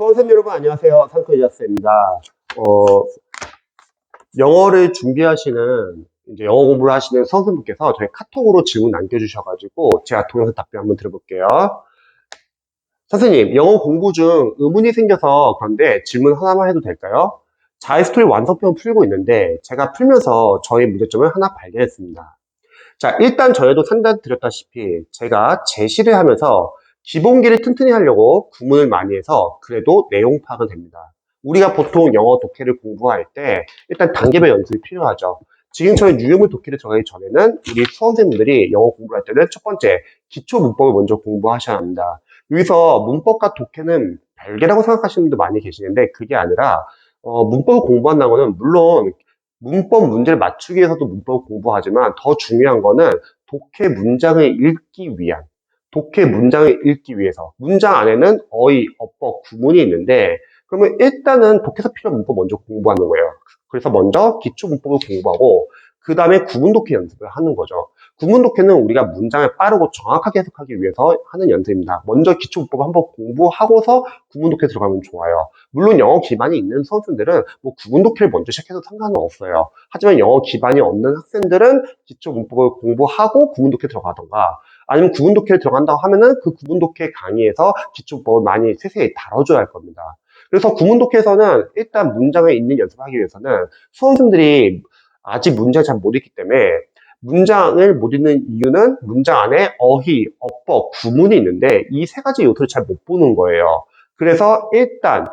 수험생 여러분 안녕하세요. 상크리자스입니다. 영어를 준비하시는 이제 영어 공부를 하시는 수험생분께서 저희 카톡으로 질문 남겨주셔가지고 제가 동영상 답변 한번 들어볼게요. 선생님, 영어 공부 중 의문이 생겨서 그런데 질문 하나만 해도 될까요? 자이스토리 완성편 풀고 있는데 제가 풀면서 저의 문제점을 하나 발견했습니다. 자, 일단 저에도 상담드렸다시피 제가 제시를 하면서 기본기를 튼튼히 하려고 구문을 많이 해서 그래도 내용 파악은 됩니다. 우리가 보통 영어 독해를 공부할 때 일단 단계별 연습이 필요하죠. 지금처럼 유형물 독해를 들어가기 전에는 우리 수험생분들이 영어 공부를 할 때는 첫 번째 기초 문법을 먼저 공부하셔야 합니다. 여기서 문법과 독해는 별개라고 생각하시는 분도 많이 계시는데 그게 아니라 문법을 공부한다는 거는 물론 문법 문제를 맞추기 위해서도 문법을 공부하지만 더 중요한 거는 독해 문장을 읽기 위한, 독해 문장을 읽기 위해서 문장 안에는 어휘, 어법, 구문이 있는데 그러면 일단은 독해서 필요한 문법 먼저 공부하는 거예요. 그래서 먼저 기초 문법을 공부하고 그 다음에 구문 독해 연습을 하는 거죠. 구문 독해는 우리가 문장을 빠르고 정확하게 해석하기 위해서 하는 연습입니다. 먼저 기초 문법을 한번 공부하고서 구문 독해 들어가면 좋아요. 물론 영어 기반이 있는 수험생들은 뭐 구문 독해를 먼저 시작해도 상관은 없어요. 하지만 영어 기반이 없는 학생들은 기초 문법을 공부하고 구문 독해 들어가던가 아니면 구문 독해를 들어간다고 하면은 그 구문 독해 강의에서 기초 문법을 많이 세세히 다뤄줘야 할 겁니다. 그래서 구문 독해에서는 일단 문장을 읽는 연습하기 위해서는 수험생들이 아직 문장을 잘 못 읽기 때문에 문장을 못 읽는 이유는 문장 안에 어휘, 어법, 구문이 있는데 이 세 가지 요소를 잘 못 보는 거예요. 그래서 일단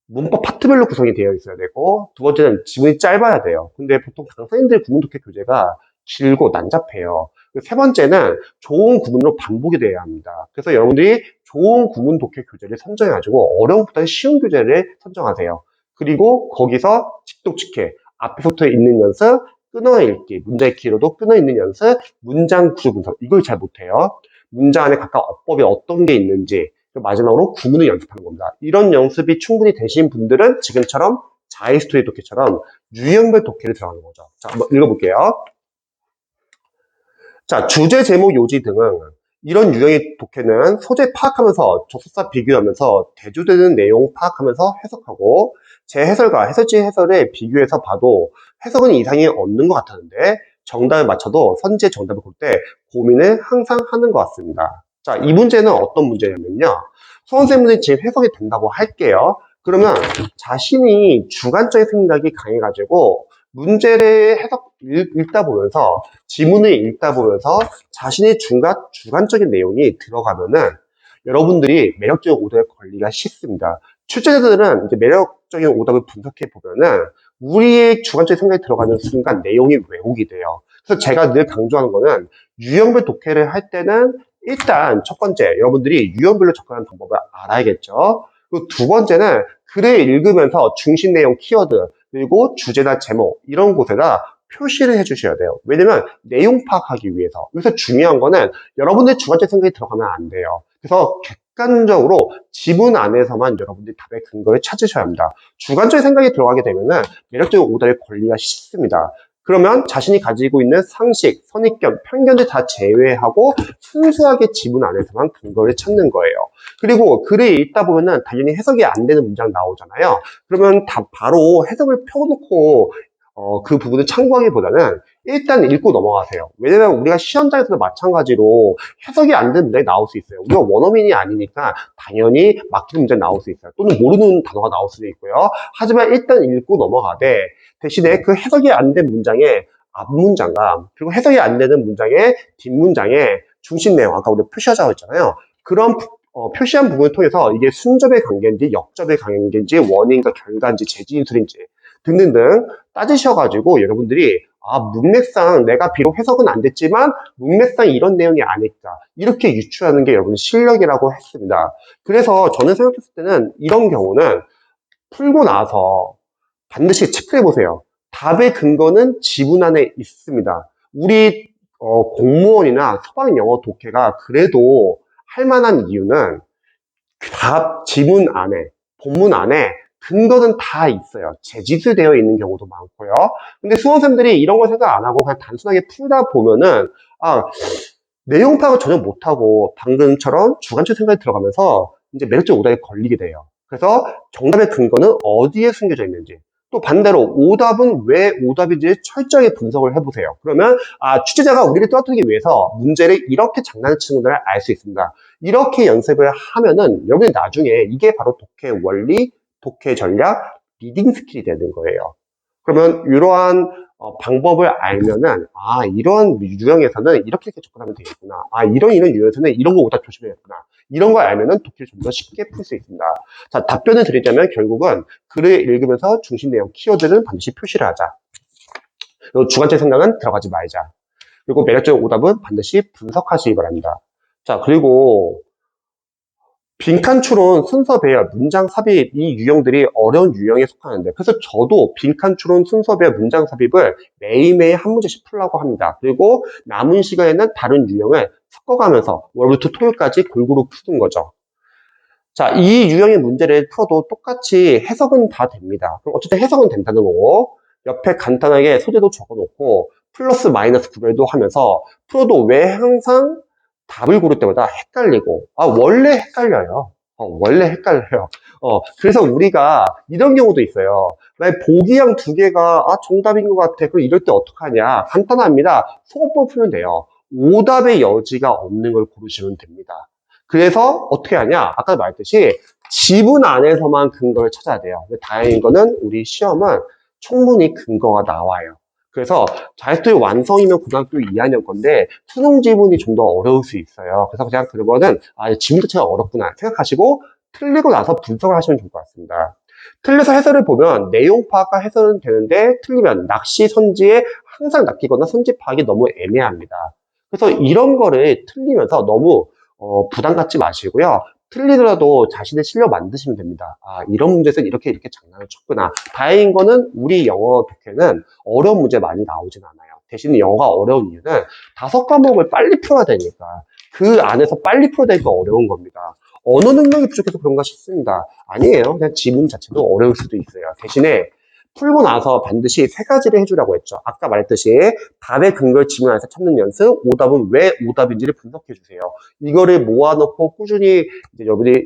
문법 파트별로 구성이 되어 있어야 되고 두 번째는 지문이 짧아야 돼요. 근데 보통 강사님들 구문 독해 교재가 길고 난잡해요. 세 번째는 좋은 구문으로 반복이 돼야 합니다. 그래서 여러분들이 좋은 구문 독해 교재를 선정해가지고 어려운 것보다 쉬운 교재를 선정하세요. 그리고 거기서 직독직해 앞에서부터 읽는 연습, 끊어 읽기, 문장의 키로도 끊어 읽는 연습, 문장 구조 분석 이걸 잘 못해요. 문장 안에 각각 어법이 어떤 게 있는지 마지막으로 구문을 연습하는 겁니다. 이런 연습이 충분히 되신 분들은 지금처럼 자이스토리 독해처럼 유형별 독해를 들어가는 거죠. 자, 한번 읽어볼게요. 자, 주제, 제목, 요지 등은 이런 유형의 독해는 소재 파악하면서 접속사 비교하면서 대조되는 내용 파악하면서 해석하고 제 해설과 해설지 해설을 비교해서 봐도 해석은 이상이 없는 것 같았는데 정답을 맞춰도 선지의 정답을 볼 때 고민을 항상 하는 것 같습니다. 자, 이 문제는 어떤 문제냐면요. 수험생분들이 지금 해석이 된다고 할게요. 그러면 자신이 주관적인 생각이 강해가지고 문제를 읽다 보면서 지문을 읽다 보면서 자신의 주관적인 내용이 들어가면은 여러분들이 매력적인 오답에 걸리기가 쉽습니다. 출제자들은 이제 매력적인 오답을 분석해 보면은 우리의 주관적인 생각이 들어가는 순간 내용이 왜곡이 돼요. 그래서 제가 늘 강조하는 거는 유형별 독해를 할 때는 일단 첫 번째 여러분들이 유형별로 접근하는 방법을 알아야겠죠. 그리고 두 번째는 글을 읽으면서 중심 내용 키워드 그리고 주제나 제목 이런 곳에다 표시를 해주셔야 돼요. 왜냐면 내용 파악하기 위해서. 여기서 중요한 거는 여러분의 주관적 생각이 들어가면 안 돼요. 그래서 객관적으로 지문 안에서만 여러분들이 답의 근거를 찾으셔야 합니다. 주관적 생각이 들어가게 되면은 매력적인 오답에 걸리기가 쉽습니다. 그러면 자신이 가지고 있는 상식, 선입견, 편견을 다 제외하고 순수하게 지문 안에서만 근거를 찾는 거예요. 그리고 글을 읽다 보면은 당연히 해석이 안 되는 문장 나오잖아요. 그러면 바로 해석을 펴놓고 그 부분을 참고하기보다는 일단 읽고 넘어가세요. 왜냐면 우리가 시험장에서도 마찬가지로 해석이 안 되는 문장이 나올 수 있어요. 우리가 원어민이 아니니까 당연히 막히는 문장이 나올 수 있어요. 또는 모르는 단어가 나올 수도 있고요. 하지만 일단 읽고 넘어가되 대신에 그 해석이 안 된 문장의 앞문장과 그리고 해석이 안 되는 문장의 뒷문장의 중심 내용 아까 우리 표시하자고 했잖아요. 그런 표시한 부분을 통해서 이게 순접의 관계인지 역접의 관계인지 원인과 결과인지 재진술인지 등등등 따지셔가지고 여러분들이 문맥상 내가 비록 해석은 안 됐지만 문맥상 이런 내용이 아닐까 이렇게 유추하는 게 여러분 실력이라고 했습니다. 그래서 저는 생각했을 때는 이런 경우는 풀고 나서 반드시 체크해 보세요. 답의 근거는 지문 안에 있습니다. 우리 공무원이나 서방 영어 독해가 그래도 할 만한 이유는 답 지문 안에 본문 안에 근거는 다 있어요. 재지수되어 있는 경우도 많고요. 근데 수험생들이 이런 걸 생각 안 하고 그냥 단순하게 풀다 보면은 내용 파악을 전혀 못하고 방금처럼 주관적 생각이 들어가면서 이제 매력적 오답에 걸리게 돼요. 그래서 정답의 근거는 어디에 숨겨져 있는지, 또 반대로 오답은 왜 오답인지 철저하게 분석을 해보세요. 그러면 취재자가 우리를 떠들기 위해서 문제를 이렇게 장난치는 걸 알 수 있습니다. 이렇게 연습을 하면은 여러분이 나중에 이게 바로 독해 원리, 독해 전략, 리딩 스킬이 되는 거예요. 그러면 이러한 방법을 알면은 이런 유형에서는 이렇게 접근하면 되겠구나. 이런 유형에서는 이런 거 오답 조심해야겠구나. 이런 걸 알면은 독해를 좀 더 쉽게 풀 수 있습니다. 자, 답변을 드리자면 결국은 글을 읽으면서 중심 내용 키워드는 반드시 표시를 하자. 그리고 주관적 생각은 들어가지 말자. 그리고 매력적인 오답은 반드시 분석하시기 바랍니다. 자, 그리고 빈칸 추론, 순서 배열, 문장 삽입 이 유형들이 어려운 유형에 속하는데 그래서 저도 빈칸 추론, 순서 배열, 문장 삽입을 매일매일 한 문제씩 풀려고 합니다. 그리고 남은 시간에는 다른 유형을 섞어가면서 월부터 토요일까지 골고루 푸는 거죠. 자, 이 유형의 문제를 풀어도 똑같이 해석은 다 됩니다. 그럼 어쨌든 해석은 된다는 거고 옆에 간단하게 소재도 적어놓고 플러스 마이너스 구별도 하면서 풀어도 왜 항상 답을 고를 때마다 헷갈리고 원래 헷갈려요. 원래 헷갈려요. 그래서 우리가 이런 경우도 있어요. 만약 보기형 두 개가 정답인 것 같아. 그럼 이럴 때 어떡하냐? 간단합니다. 소거법 풀면 돼요. 오답의 여지가 없는 걸 고르시면 됩니다. 그래서 어떻게 하냐? 아까 말했듯이 지문 안에서만 근거를 찾아야 돼요. 근데 다행인 거는 우리 시험은 충분히 근거가 나와요. 그래서 자격증 완성이면 고등학교 2학년 건데 수능 지문이 좀 더 어려울 수 있어요. 그래서 그냥 그거는 지문 자체가 어렵구나 생각하시고 틀리고 나서 분석을 하시면 좋을 것 같습니다. 틀려서 해설을 보면 내용 파악과 해설은 되는데 틀리면 낚시 선지에 항상 낚이거나 선지 파악이 너무 애매합니다. 그래서 이런 거를 틀리면서 너무 부담 갖지 마시고요. 틀리더라도 자신의 실력 만드시면 됩니다. 이런 문제에서 이렇게 장난을 쳤구나. 다행인 거는 우리 영어 독해는 어려운 문제 많이 나오진 않아요. 대신 영어가 어려운 이유는 5과목을 빨리 풀어야 되니까 그 안에서 빨리 풀어야 되니까 어려운 겁니다. 언어 능력이 부족해서 그런가 싶습니다. 아니에요. 그냥 지문 자체도 어려울 수도 있어요. 대신에 풀고 나서 반드시 3가지를 해주라고 했죠. 아까 말했듯이 답의 근거를 지문 안에서 찾는 연습, 오답은 왜 오답인지를 분석해 주세요. 이거를 모아놓고 꾸준히 이제 여러분이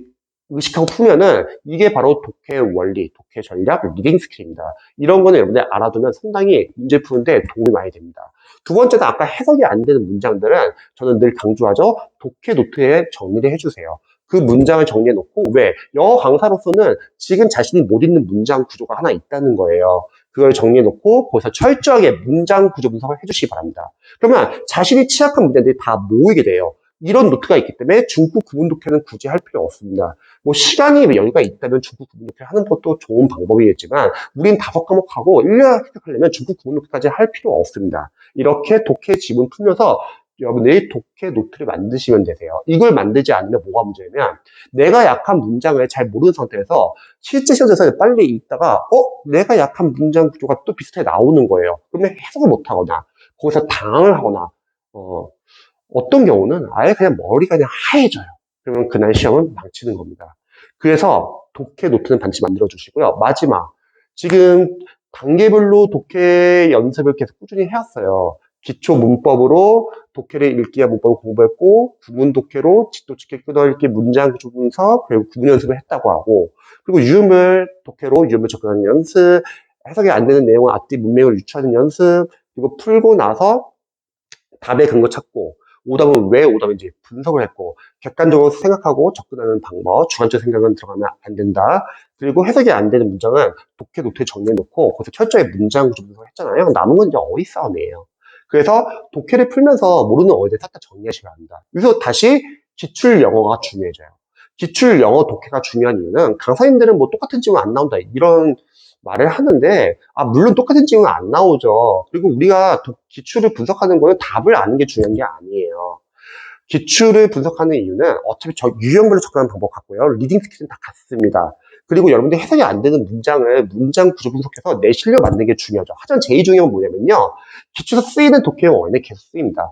의식하고 풀면은 이게 바로 독해 원리, 독해 전략, 리딩 스킬입니다. 이런 거는 여러분들 알아두면 상당히 문제 푸는데 도움이 많이 됩니다. 두 번째는 아까 해석이 안 되는 문장들은 저는 늘 강조하죠. 독해 노트에 정리를 해주세요. 그 문장을 정리해 놓고 왜? 영어 강사로서는 지금 자신이 못 읽는 문장 구조가 하나 있다는 거예요. 그걸 정리해 놓고 거기서 철저하게 문장 구조 분석을 해주시기 바랍니다. 그러면 자신이 취약한 문제들이 다 모이게 돼요. 이런 노트가 있기 때문에 중급 구문 독해는 굳이 할 필요 없습니다. 뭐 시간이 여유가 있다면 중급 구문 독해 하는 것도 좋은 방법이겠지만 우린 5과목하고 1년 획득하려면 중급 구문 독해까지 할 필요 없습니다. 이렇게 독해 지문 풀면서 여러분들이 독해 노트를 만드시면 되세요. 이걸 만들지 않으면 뭐가 문제냐면 내가 약한 문장을 잘 모르는 상태에서 실제 시험에서 빨리 읽다가 내가 약한 문장 구조가 또 비슷하게 나오는 거예요. 그러면 해석을 못하거나 거기서 당황을 하거나 어떤 경우는 아예 그냥 머리가 그냥 하얘져요. 그러면 그날 시험은 망치는 겁니다. 그래서 독해 노트는 반드시 만들어 주시고요. 마지막 지금 단계별로 독해 연습을 계속 꾸준히 해왔어요. 기초 문법으로 독해를 읽기와 문법을 공부했고 구문 독해로 직도 찍기 끊어읽기 문장 구조 분석 그리고 구문 연습을 했다고 하고 그리고 유물 독해로 유물 접근하는 연습 해석이 안 되는 내용은 앞뒤 문맥을 유추하는 연습 그리고 풀고 나서 답의 근거 찾고 오답은 왜 오답인지 분석을 했고 객관적으로 생각하고 접근하는 방법 주관적 생각은 들어가면 안 된다 그리고 해석이 안 되는 문장은 독해 노트에 정리해 놓고 거기서 철저히 문장 구조 분석을 했잖아요. 남은 건 이제 어휘 싸움이에요. 그래서 독해를 풀면서 모르는 어휘를 싹 다 정리하시면 합니다. 여기서 다시 기출 영어가 중요해져요. 기출 영어 독해가 중요한 이유는 강사님들은 뭐 똑같은 질문 안 나온다 이런 말을 하는데 물론 똑같은 질문은 안 나오죠. 그리고 우리가 기출을 분석하는 거는 답을 아는 게 중요한 게 아니에요. 기출을 분석하는 이유는 어차피 유형별로 접근하는 방법 같고요. 리딩 스킬은 다 같습니다. 그리고 여러분들 해석이 안 되는 문장을 문장 구조 분석해서 내 실력 만드는 게 중요하죠. 하지만 제일 중요한 건 뭐냐면요. 기출에서 쓰이는 독해형 어휘는 계속 쓰입니다.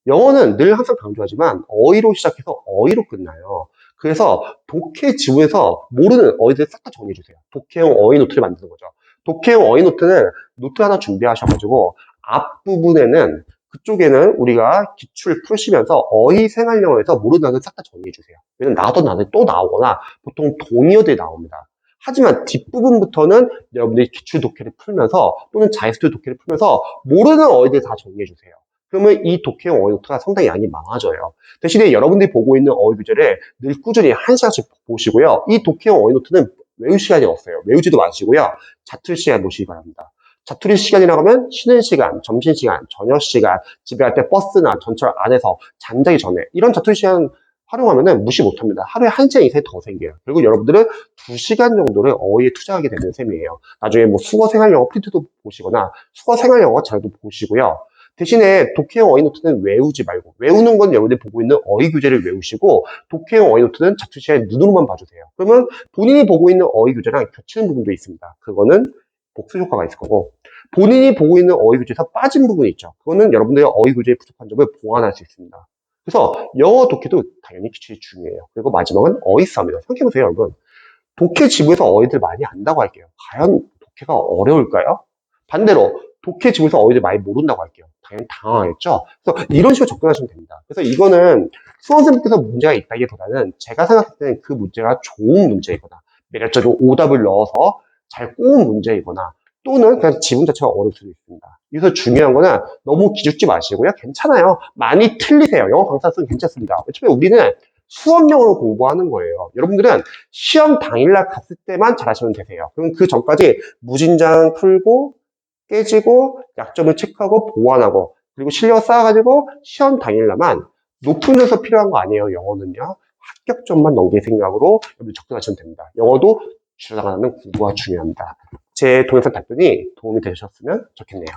영어는 늘 항상 강조하지만 어휘로 시작해서 어휘로 끝나요. 그래서 독해 지문에서 모르는 어휘들 싹 다 정리해주세요. 독해형 어휘 노트를 만드는 거죠. 독해형 어휘 노트는 노트 하나 준비하셔가지고 앞부분에는 그쪽에는 우리가 기출 푸시면서 어휘 생활 영어에서 모르는 단어 싹 다 정리해 주세요. 왜냐면 나도 나중에 또 나오거나 보통 동의어들이 나옵니다. 하지만 뒷부분부터는 여러분들이 기출 독해를 풀면서 또는 자기스토리 독해를 풀면서 모르는 어휘들 다 정리해 주세요. 그러면 이 독해용 어휘 노트가 상당히 양이 많아져요. 대신에 여러분들이 보고 있는 어휘 교재를 늘 꾸준히 한 시간씩 보시고요. 이 독해용 어휘 노트는 외울 시간이 없어요. 외우지도 마시고요. 자투리 시간 놓으시기 바랍니다. 자투리 시간이라고 하면 쉬는 시간, 점심시간, 저녁시간, 집에 갈 때 버스나 전철 안에서 잠자기 전에 이런 자투리 시간 활용하면 무시 못합니다. 하루에 1시간 이상이 더 생겨요. 그리고 여러분들은 2시간 정도를 어휘에 투자하게 되는 셈이에요. 나중에 뭐 수거 생활 영어 프린트도 보시거나 수거 생활 영어 자료도 보시고요. 대신에 독해용 어휘 노트는 외우지 말고 외우는 건 여러분들이 보고 있는 어휘 교재를 외우시고 독해용 어휘 노트는 자투리 시간에 눈으로만 봐주세요. 그러면 본인이 보고 있는 어휘 교재랑 겹치는 부분도 있습니다. 그거는 복수 효과가 있을 거고 본인이 보고 있는 어휘 교재에서 빠진 부분이 있죠. 그거는 여러분들의 어휘 교재의 부족한 점을 보완할 수 있습니다. 그래서 영어 독해도 당연히 기출이 중요해요. 그리고 마지막은 어휘 싸움이다. 생각해보세요, 여러분. 독해 지구에서 어휘들 많이 안다고 할게요. 과연 독해가 어려울까요? 반대로 독해 지구에서 어휘들 많이 모른다고 할게요. 당연히 당황하겠죠? 그래서 이런 식으로 접근하시면 됩니다. 그래서 이거는 수험생분께서 문제가 있다기보다는 제가 생각할 때는 그 문제가 좋은 문제이거나 매력적인 오답을 넣어서 잘 꼬은 문제이거나 또는 그냥 지문 자체가 어려울 수도 있습니다. 여기서 중요한 거는 너무 기죽지 마시고요. 괜찮아요. 많이 틀리세요. 영어 강사 쓰면 괜찮습니다. 어차피 우리는 수업 영어를 공부하는 거예요. 여러분들은 시험 당일날 갔을 때만 잘하시면 되세요. 그럼 그 전까지 무진장 풀고 깨지고 약점을 체크하고 보완하고 그리고 실력 쌓아가지고 시험 당일날만 높은 점수 필요한 거 아니에요. 영어는요. 합격점만 넘길 생각으로 여러분 접근하시면 됩니다. 영어도 줄여나가는 공부가 중요합니다. 제 동영상 답변이 도움이 되셨으면 좋겠네요.